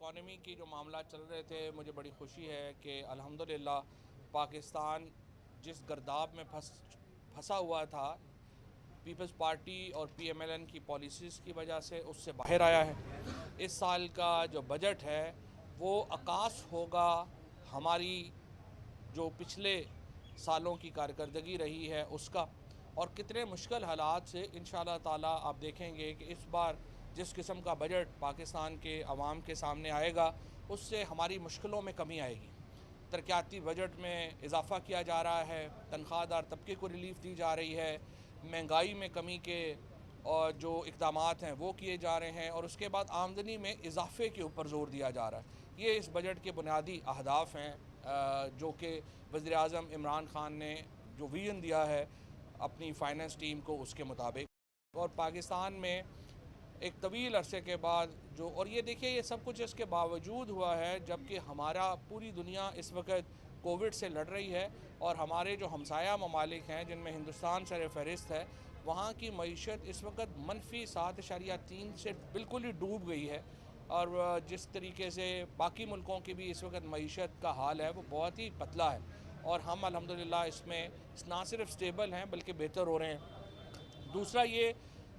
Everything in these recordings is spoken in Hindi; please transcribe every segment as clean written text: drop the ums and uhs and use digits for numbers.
इकॉनमी की जो मामला चल रहे थे, मुझे बड़ी खुशी है कि अल्हम्दुलिल्लाह पाकिस्तान जिस गर्दाब में फंसा हुआ था पीपल्स पार्टी और पीएमएलएन की पॉलिसीज़ की वजह से, उससे बाहर आया है। इस साल का जो बजट है वो अक्कास होगा हमारी जो पिछले सालों की कारकर्दगी रही है उसका, और कितने मुश्किल हालात से इंशाअल्लाह ताला आप देखेंगे कि इस बार जिस किस्म का बजट पाकिस्तान के अवाम के सामने आएगा उससे हमारी मुश्किलों में कमी आएगी। तरक्याती बजट में इजाफ़ा किया जा रहा है, तनख्वाहदार तबके को रिलीफ दी जा रही है, महंगाई में कमी के और जो इक़दामात हैं वो किए जा रहे हैं, और उसके बाद आमदनी में इजाफ़े के ऊपर ज़ोर दिया जा रहा है। ये इस बजट के बुनियादी अहदाफ़ हैं जो कि वज़ीर-ए-आज़म इमरान ख़ान ने जो विज़न दिया है अपनी फ़ाइनेंस टीम को, उसके मुताबिक। और पाकिस्तान में एक तवील अरसे के बाद जो, और ये देखिए ये सब कुछ इसके बावजूद हुआ है जबकि हमारा पूरी दुनिया इस वक्त कोविड से लड़ रही है, और हमारे जो हमसाया ममालिक हैं जिनमें हिंदुस्तान सर फहरिस्त है, वहाँ की मईशत इस वक्त -7.3 से बिल्कुल ही डूब गई है। और जिस तरीके से बाकी मुल्कों की भी इस वक्त मईशत का हाल है वो बहुत ही पतला है, और हम अल्हम्दुलिल्लाह इसमें ना सिर्फ स्टेबल हैं बल्कि बेहतर हो रहे हैं। दूसरा ये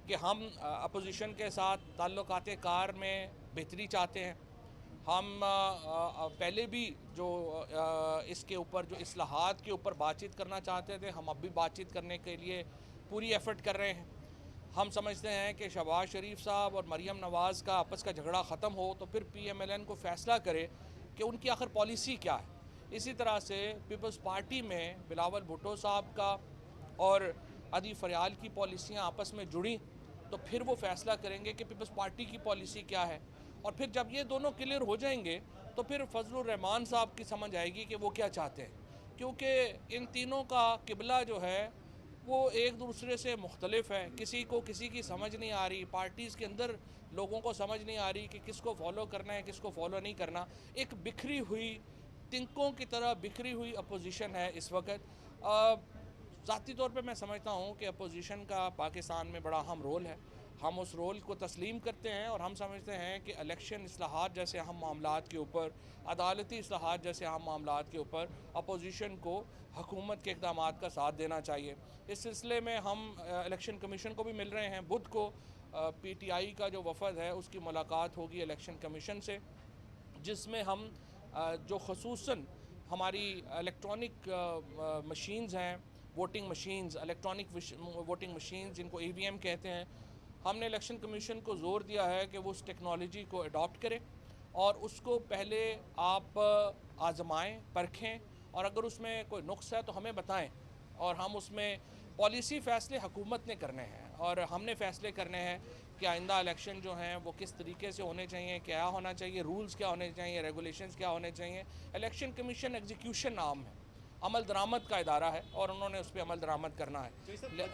कि हम अपोजिशन के साथ ताल्लुकात कार में बेहतरी चाहते हैं। हम पहले भी जो इसके ऊपर जो इस्लाहात के ऊपर बातचीत करना चाहते थे, हम अब भी बातचीत करने के लिए पूरी एफ़र्ट कर रहे हैं। हम समझते हैं कि शहबाज शरीफ साहब और मरीम नवाज़ का आपस का झगड़ा ख़त्म हो तो फिर पीएमएलएन को फ़ैसला करे कि उनकी आखिर पॉलिसी क्या है। इसी तरह से पीपल्स पार्टी में बिलावल भुट्टो साहब का और अदी फरयाल की पॉलिसियाँ आपस में जुड़ी तो फिर वो फ़ैसला करेंगे कि पीपल्स पार्टी की पॉलिसी क्या है, और फिर जब ये दोनों क्लियर हो जाएंगे तो फिर फजलुर रहमान साहब की समझ आएगी कि वो क्या चाहते हैं, क्योंकि इन तीनों का किबला जो है वो एक दूसरे से मुख्तलिफ है। किसी को किसी की समझ नहीं आ रही, पार्टीज़ के अंदर लोगों को समझ नहीं आ रही कि किसको फॉलो करना है किसको फॉलो नहीं करना। एक बिखरी हुई तिनकों की तरह बिखरी हुई अपोजिशन है इस वक्त। ज़ाती तौर पे मैं समझता हूँ कि अपोजिशन का पाकिस्तान में बड़ा अहम रोल है। हम उस रोल को तस्लीम करते हैं, और हम समझते हैं कि इलेक्शन इस्लाहात जैसे अहम मामलात के ऊपर, अदालती इस्लाहात जैसे अहम मामलात के ऊपर अपोजिशन को हुकूमत के इक़दामात का साथ देना चाहिए। इस सिलसिले में हम इलेक्शन कमीशन को भी मिल रहे हैं। बुध को पीटीआई का जो वफ़द है उसकी मुलाकात होगी इलेक्शन कमीशन से, जिसमें हम जो ख़ुसूसन हमारी इलेक्ट्रॉनिक मशीन्स हैं, voting machines, electronic voting machines जिनको ईवीएम कहते हैं, हमने इलेक्शन कमीशन को ज़ोर दिया है कि वो उस टेक्नोलॉजी को अडॉप्ट करे और उसको पहले आप आज़माएँ, परखें, और अगर उसमें कोई नुक्स है तो हमें बताएं, और हम उसमें पॉलिसी फ़ैसले हुकूमत ने करने हैं, और हमने फ़ैसले करने हैं कि आइंदा इलेक्शन जो हैं वो किस तरीके से होने चाहिए, क्या होना चाहिए, रूल्स क्या होने चाहिए, रेगुलेशंस क्या होने चाहिए। इलेक्शन कमीशन एग्जीक्यूशन नाम है, अमल दरामद का इदारा है, और उन्होंने उस पर अमल दरामद करना है।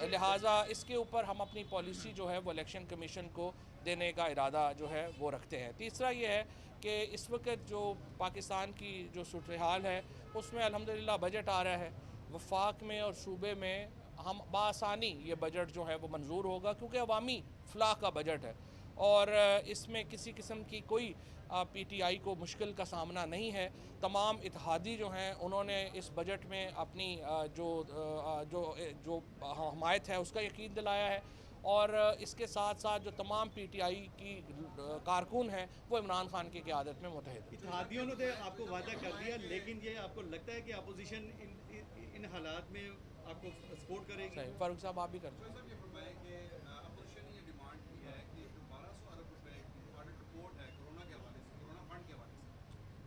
लिहाजा इसके ऊपर हम अपनी पॉलिसी जो है वो इलेक्शन कमीशन को देने का इरादा जो है वो रखते हैं। तीसरा ये है कि इस वक्त जो पाकिस्तान की जो सूरत हाल है उसमें अल्हम्दुलिल्लाह बजट आ रहा है, वफाक में और सूबे में हम बासानी ये बजट जो है वो मंजूर होगा, क्योंकि अवामी फलाह का बजट है, और इसमें किसी किस्म की कोई पीटीआई को मुश्किल का सामना नहीं है। तमाम इत्तेहादी जो हैं उन्होंने इस बजट में अपनी जो हमायत है उसका यकीन दिलाया है, और इसके साथ साथ जो तमाम पीटीआई की कारकुन हैं वो इमरान खान की क़यादत में मुत्तहिद हैं। इत्तेहादियों ने तो आपको वादा कर दिया, लेकिन ये आपको लगता है कि अपोजिशन इन हालात में आपको सपोर्ट करेगी? सही, फारूक साहब आप भी कर तो दें। सर ये फरमाएं कि अपोजिशन ने ये डिमांड की है कि जो 1200 अरब रुपए की ऑडिट रिपोर्ट है कोरोना के हवाले से, कोरोना फंड के हवाले से,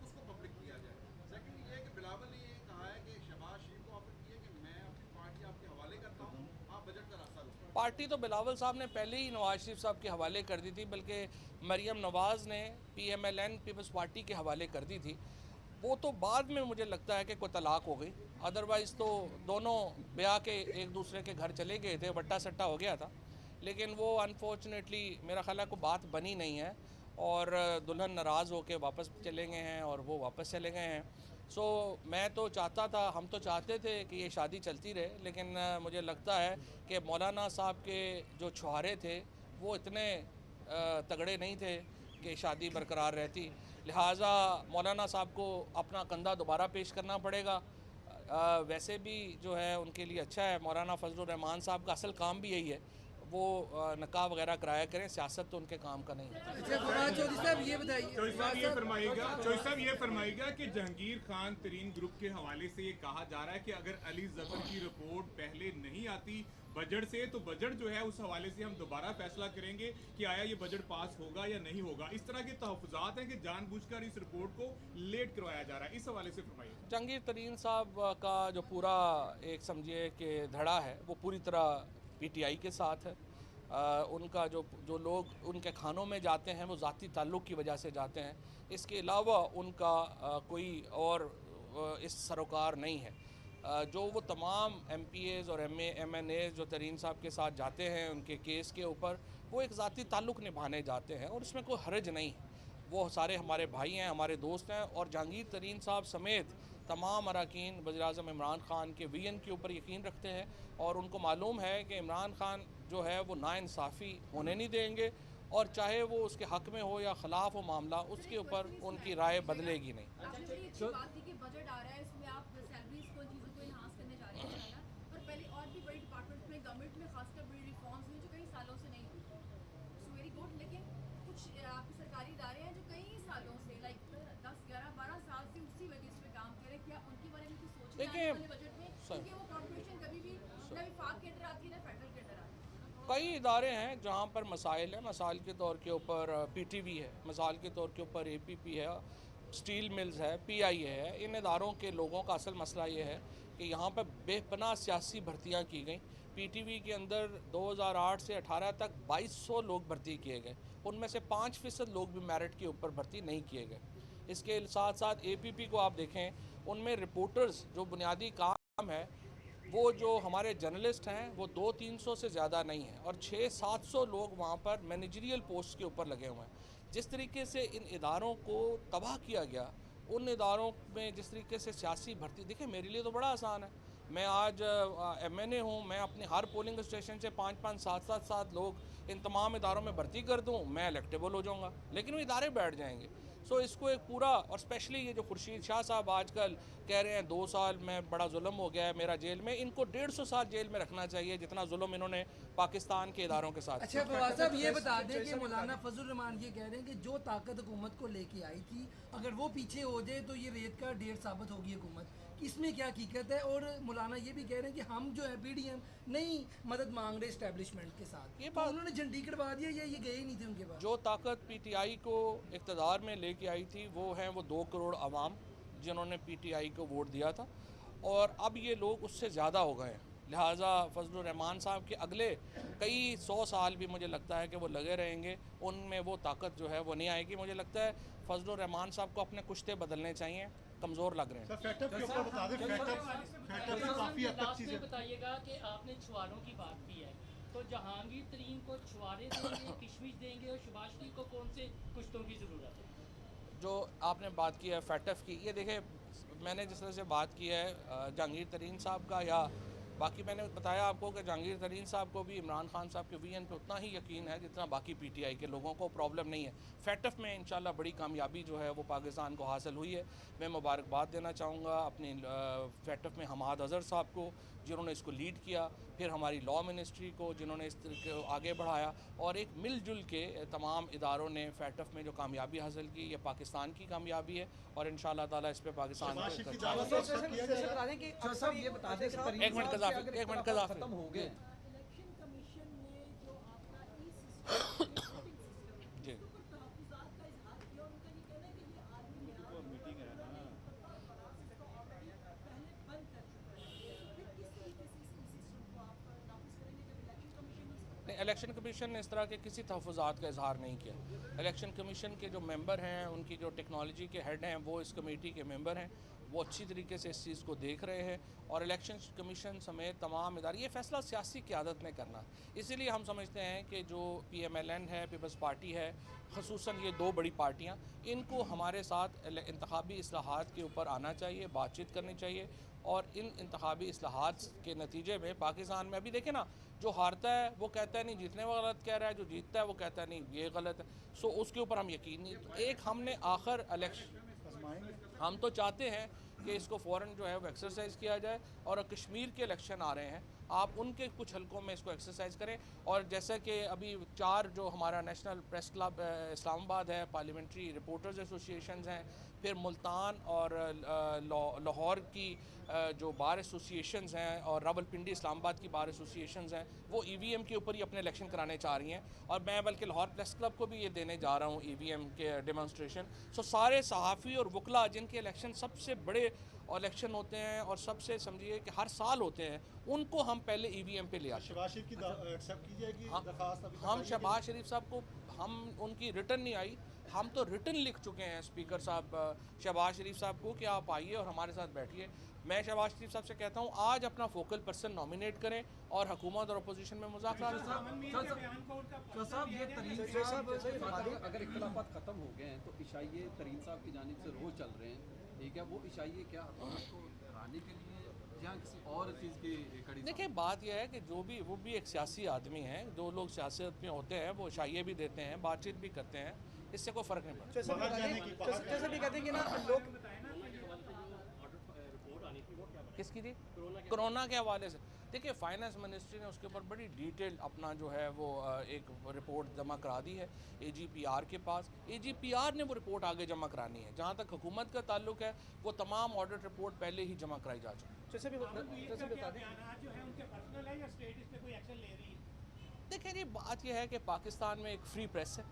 उसको पब्लिक किया जाए। सेकंड ये है कि बिलावल ने ये कहा है कि शहबाज शरीफ को ऑफर की है कि मैं अपनी पार्टी आपके हवाले करता हूँ, आप बजट का रास्ता रोकें। पार्टी तो बिलावल साहब ने पहले ही नवाज शरीफ साहब के हवाले कर दी थी, बल्कि मरीम नवाज़ ने पीएमएलएन पीपल्स पार्टी के हवाले कर दी थी। वो तो बाद में मुझे लगता है कि कोई तलाक हो गई, अदरवाइज़ तो दोनों ब्याह के एक दूसरे के घर चले गए थे, बट्टा सट्टा हो गया था, लेकिन वो अनफॉर्चुनेटली मेरा ख्याल है को बात बनी नहीं है, और दुल्हन नाराज़ होकर वापस चले गए हैं और वो वापस चले गए हैं। सो मैं तो चाहता था, हम तो चाहते थे कि ये शादी चलती रहे, लेकिन मुझे लगता है कि मौलाना साहब के जो छुहारे थे वो इतने तगड़े नहीं थे कि शादी बरकरार रहती। लिहाजा मौलाना साहब को अपना कंधा दोबारा पेश करना पड़ेगा। वैसे भी जो है उनके लिए अच्छा है, मौलाना फजलुर रहमान साहब का असल काम भी यही है, वो निकाह वगैरह कराया करें, सियासत तो उनके काम का नहीं है। अच्छा फवाद चौधरी साहब ये बताइए, चौधरी साहब ये फरमाइएगा कि जहांगीर खान तरीन ग्रुप के हवाले से ये कहा जा रहा है कि अगर अली जफर की रिपोर्ट पहले नहीं आती बजट से, तो बजट जो है उस हवाले से हम दोबारा फैसला करेंगे कि आया ये बजट पास होगा या नहीं होगा। इस तरह के तहफ़्फ़ुज़ात हैं कि जानबूझकर इस रिपोर्ट को लेट करवाया जा रहा है, इस हवाले से फरमाइए। जहांगीर तरीन साहब का जो पूरा एक समझिए कि धड़ा है वो पूरी तरह पीटीआई के साथ है। उनका जो लोग उनके खानों में जाते हैं वो ज़ाती ताल्लुक़ की वजह से जाते हैं, इसके अलावा उनका कोई और इस सरोकार नहीं है। जो वो तमाम MPAs और MNAs जो तरीन साहब के साथ जाते हैं उनके केस के ऊपर, वो एक ज़ाती ताल्लुक़ निभाने जाते हैं और इसमें कोई हर्ज नहीं है। वो सारे हमारे भाई हैं, हमारे दोस्त हैं, और जहांगीर तरीन साहब समेत तमाम अरकान वज़ीर-ए-आज़म इमरान खान के विजन के ऊपर यकीन रखते हैं और उनको मालूम है कि इमरान खान जो है वो नाइंसाफ़ी होने नहीं देंगे, और चाहे वो उसके हक़ में हो या ख़िलाफ़ हो मामला, उसके ऊपर उनकी राय बदलेगी नहीं। आपने बड़ी अच्छी बात की कि बजट आ रहा है, इसमें आप सैलरीज को चीज़ों को इन्हांस करने जा रहे हैं ना, और पहले और भी बड़ी डिपार्टमेंट में गवर्नमेंट में खासकर बड़ी रिफॉर्म्स हुई जो कई सालों से नहीं हुई। So very good. लेकिन कुछ आपके सरकारी इदारे हैं जो कई सालों से लाइक 10, 11, 12 साल से उसी वजह पे काम कर रहे हैं, क्या उनके बारे में कुछ सोच रहे हैं आने वाले बजट में? क्योंकि वो कॉर्पोरेशन कभी भी ना विफाक के अंदर आती है ना फेडरल के अंदर आती है। कई इदारे हैं जहाँ पर मसाइल हैं। मिसाल के तौर के ऊपर PTV है, मिसाल के तौर के ऊपर APP है, स्टील मिल्स है, PIA है। इन इदारों के लोगों का असल मसला ये है कि यहाँ पर बेपनाह सियासी भर्तियाँ की गई। PTV के अंदर 2008 से 18 तक 2200 लोग भर्ती किए गए, उनमें से 5% लोग भी मेरिट के ऊपर भर्ती नहीं किए गए। इसके साथ साथ APP को आप देखें, उनमें रिपोर्टर्स जो बुनियादी काम है, वो जो हमारे जर्नलिस्ट हैं वो 200-300 से ज़्यादा नहीं है, और 600-700 लोग वहाँ पर मैनेजरियल पोस्ट के ऊपर लगे हुए हैं। जिस तरीके से इन इदारों को तबाह किया गया, उन इदारों में जिस तरीके से सियासी भर्ती, देखिए मेरे लिए तो बड़ा आसान है, मैं आज MNA हूँ, मैं अपने हर पोलिंग स्टेशन से 5-5, 7-7 लोग इन तमाम इदारों में भर्ती कर दूँ, मैं इलेक्टेबल हो जाऊँगा, लेकिन वो इदारे बैठ जाएंगे। सो इसको एक पूरा, और स्पेशली ये जो खुर्शीद शाह साहब आजकल कह रहे हैं 2 साल में बड़ा जुल्म हो गया है मेरा जेल में, इनको 150 साल जेल में रखना चाहिए जितना जुल्म इन्होंने पाकिस्तान के इदारों के साथ। अच्छा फवाद साहब ये बता दें कि मौलाना फजलुर रहमान ये कह रहे हैं कि जो ताकत हुकूमत को लेके आई थी, अगर वो पीछे हो जाए तो ये रेत का ढेर साबित होगी हुकूमत। इसमें क्या हकीकत है? और मौलाना ये भी कह रहे हैं कि हम जो है PDM नहीं मदद मांग रहे इस्टेब्लिशमेंट के साथ। ये तो बात, उन्होंने झंडी कटवा दिया या ये गए ही नहीं थे उनके पास? जो ताकत PTI को इक़्तिदार में लेके आई थी वो हैं वो 2 करोड़ आवाम जिन्होंने PTI को वोट दिया था, और अब ये लोग उससे ज़्यादा हो गए हैं। लिहाजा फजलुर रहमान साहब के अगले कई 100 साल भी मुझे लगता है कि वो लगे रहेंगे, उनमें वो ताकत जो है वो नहीं आएगी। मुझे लगता है फजलुर रहमान साहब को अपने कुश्ते बदलने चाहिए, कमज़ोर लग रहे हैं। फैटअप के ऊपर बता दें, फैटअप में काफ़ी हद तक चीज़ें। बताइएगा कि आपने छुआरों की बात की है, तो जहांगीर तरीन को छुआरे देंगे, किशमिश देंगे, और शहबाज शरीफ को कौन से कुश्तों की ज़रूरत है? जो आपने बात की है फैटफ की, ये देखें, मैंने जिस तरह से बात की है जहांगीर तरीन साहब का, या बाकी मैंने बताया आपको कि जहांगीर तरीन साहब को भी इमरान खान साहब के विजन पे उतना ही यकीन है जितना बाकी PTI के लोगों को। प्रॉब्लम नहीं है। फैटफ में इंशाल्लाह बड़ी कामयाबी जो है वो पाकिस्तान को हासिल हुई है। मैं मुबारकबाद देना चाहूँगा अपनी फैटफ में हमाद अज़हर साहब को जिन्होंने इसको लीड किया, फिर हमारी लॉ मिनिस्ट्री को जिन्होंने इस तरीके आगे बढ़ाया, और एक मिलजुल के तमाम इदारों ने फैटफ में जो कामयाबी हासिल की, ये पाकिस्तान की कामयाबी है, और इंशाल्लाह ताला इस पर पाकिस्तान को एक मिनट कज़ाफ़ी खत्म हो गए। इलेक्शन कमीशन ने जो आपका ई-सिस्टम जी तहफ़्फ़ुज़ात का इज़हार किया, उनका ये कहना है कि ये आलमी मेयार मीटिंग है ना, पहले बंद कर चुका है। फिर किस तरीके से इस सिस्टम को आप नाफिज़ करेंगे जब इलेक्शन कमीशन नहीं, इलेक्शन कमीशन ने इस तरह के किसी तहफ़्फ़ुज़ात का इजहार नहीं किया। इलेक्शन कमीशन के जो मेंबर हैं, उनकी जो टेक्नोलॉजी के हेड हैं, वो इस कमेटी के मेंबर हैं, वो अच्छी तरीके से इस चीज़ को देख रहे हैं और इलेक्शन कमीशन समेत तमाम इदारे, ये फ़ैसला सियासी क़यादत ने करना। इसीलिए हम समझते हैं कि जो PMLN है, पीपल्स पार्टी है, ख़ुसूसन ये दो बड़ी पार्टियाँ, इनको हमारे साथ इंतखाबी इस्लाहात के ऊपर आना चाहिए, बातचीत करनी चाहिए और इन इंतखाबी इस्लाहात के नतीजे में पाकिस्तान में अभी देखें ना, जो हारता है वो कहता है नहीं जीतने वाला गलत कह रहा है, जो जीतता है वो कहता है नहीं ये गलत है। सो उसके ऊपर हम यकीन नहीं, तो एक हमने आखिर इलेक्शन, हम तो चाहते हैं कि इसको फ़ौरन जो है वो एक्सरसाइज किया जाए और कश्मीर के इलेक्शन आ रहे हैं, आप उनके कुछ हलकों में इसको एक्सरसाइज करें। और जैसा कि अभी 4 जो हमारा नेशनल प्रेस क्लब इस्लामाबाद है, पार्लियामेंट्री रिपोर्टर्स एसोसिएशन हैं, फिर मुल्तान और लाहौर की जो बार एसोसिएशंस हैं और रावलपिंडी इस्लामाबाद की बार एसोसिएशंस हैं, वो EVM के ऊपर ही अपने इलेक्शन कराने चाह रही हैं। और मैं बल्कि लाहौर प्रेस क्लब को भी ये देने जा रहा हूँ EVM के डेमोन्स्ट्रेशन। सो सारे सहाफ़ी और वकला जिनके इलेक्शन सबसे बड़े इलेक्शन होते हैं और सबसे समझिए कि हर साल होते हैं, उनको हम पहले EVM पे ले आते हैं। शहबाज शरीफ की एक्सेप्ट की जाएगी दरख्वास्त? अभी हम शहबाज शरीफ साहब को, हम उनकी रिटर्न नहीं आई, हम तो रिटर्न लिख चुके हैं स्पीकर साहब शहबाज शरीफ साहब को कि आप आइए और हमारे साथ बैठिए। मैं शहबाज शरीफ साहब से कहता हूँ आज अपना फोकल पर्सन नॉमिनेट करें और हुकूमत और अपोजिशन में मुज़ाकरात। अगर इख्तिलाफात ख़त्म हो गए हैं तो इशाइये तरीन साहब की जानिब से रोज़ चल रहे हैं, ठीक है, वो इशाइये क्या हुकूमत को हराने के लिए या किसी और चीज़ की कड़ी? देखिए बात यह है कि जो भी वो भी एक सियासी आदमी हैं, जो लोग सियासत में होते हैं वो इशाइये भी देते हैं, बातचीत भी करते हैं, इससे कोई फ़र्क नहीं पड़ता। जैसे भी कहते हैं कि ना लोग किसकी थी? कोरोना के हवाले से। देखिए फाइनेंस मिनिस्ट्री ने उसके ऊपर बड़ी डिटेल अपना जो है वो एक रिपोर्ट जमा करा दी है AGPR के पास। AGPR ने वो रिपोर्ट आगे जमा करानी है। जहाँ तक हुकूमत का ताल्लुक है वो तमाम ऑडिट रिपोर्ट पहले ही जमा कराई जा चुकी है। जैसे भी बता दें, देखिए जी बात यह है कि पाकिस्तान में एक फ्री प्रेस है,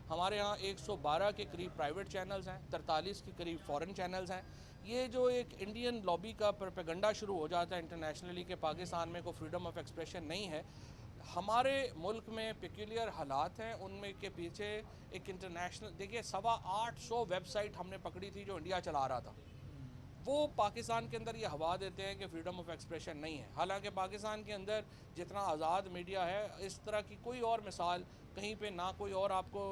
हमारे यहाँ 112 के करीब प्राइवेट चैनल्स हैं, 43 के करीब फॉरेन चैनल्स हैं। ये जो एक इंडियन लॉबी का प्रोपेगेंडा शुरू हो जाता है इंटरनेशनली कि पाकिस्तान में कोई फ्रीडम ऑफ एक्सप्रेशन नहीं है, हमारे मुल्क में पेक्यूलियर हालात हैं, उनमें के पीछे एक इंटरनेशनल, देखिए 850 वेबसाइट हमने पकड़ी थी जो इंडिया चला रहा था, वो पाकिस्तान के अंदर ये हवा देते हैं कि फ्रीडम ऑफ एक्सप्रेशन नहीं है। हालांकि पाकिस्तान के अंदर जितना आज़ाद मीडिया है, इस तरह की कोई और मिसाल कहीं पे ना कोई और आपको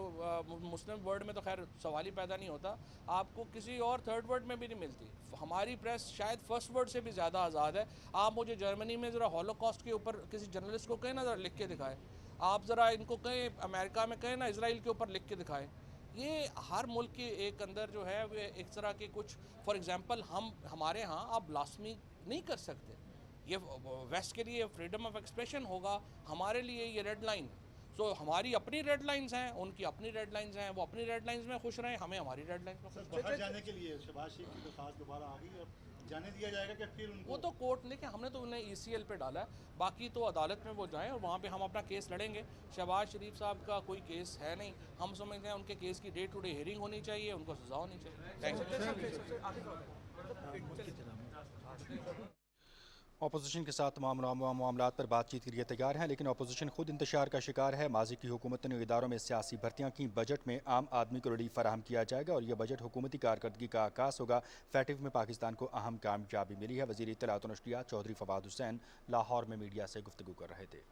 मुस्लिम वर्ल्ड में तो खैर सवाल ही पैदा नहीं होता, आपको किसी और थर्ड वर्ल्ड में भी नहीं मिलती। हमारी प्रेस शायद फर्स्ट वर्ल्ड से भी ज़्यादा आज़ाद है। आप मुझे जर्मनी में ज़रा हॉलोकॉस्ट के ऊपर किसी जर्नलिस्ट को कहें ना ज़रा लिख के दिखाए, आप ज़रा इनको कहें अमेरिका में कहें ना इजराइल के ऊपर लिख के दिखाए। ये हर मुल्क के एक अंदर जो है वो एक तरह के कुछ, फॉर एग्जांपल हमारे यहाँ आप ब्लास्फेमी नहीं कर सकते, ये वेस्ट के लिए फ्रीडम ऑफ एक्सप्रेशन होगा, हमारे लिए ये रेड लाइन। सो हमारी अपनी रेड लाइंस हैं, उनकी अपनी रेड लाइंस हैं, वो अपनी रेड लाइंस में खुश रहें, हमें हमारी रेड लाइंस में खुश रहें। बाहर जाने के लिए शहबाज शरीफ की दरख्वास्त दोबारा आ गई और जाने दिया जाएगा कि फिर उनको? वो तो कोर्ट लेके हमने तो उन्हें ECL पे डाला है, बाकी तो अदालत में वो जाएं और वहाँ पे हम अपना केस लड़ेंगे। शहबाज शरीफ साहब का कोई केस है नहीं, हम समझते हैं उनके केस की डे टू डे हियरिंग होनी चाहिए, उनको सजा होनी चाहिए। Thank you. अपोजिशन के साथ तमाम मामलात पर बातचीत के लिए तैयार हैं, लेकिन अपोजिशन खुद इंतशार का शिकार है। माजी की हुकूमत ने इदारों में सियासी भर्तियाँ की, बजट में आम आदमी को रिलीफ फराहम किया जाएगा और यह बजट हुकूमती कारकर्दगी का आगाज़ होगा। फैटिव में पाकिस्तान को अहम कामयाबी मिली है। वज़ीर इत्तलात और नशरियात चौधरी फवाद हुसैन लाहौर में मीडिया से गुफ्तगू कर रहे थे।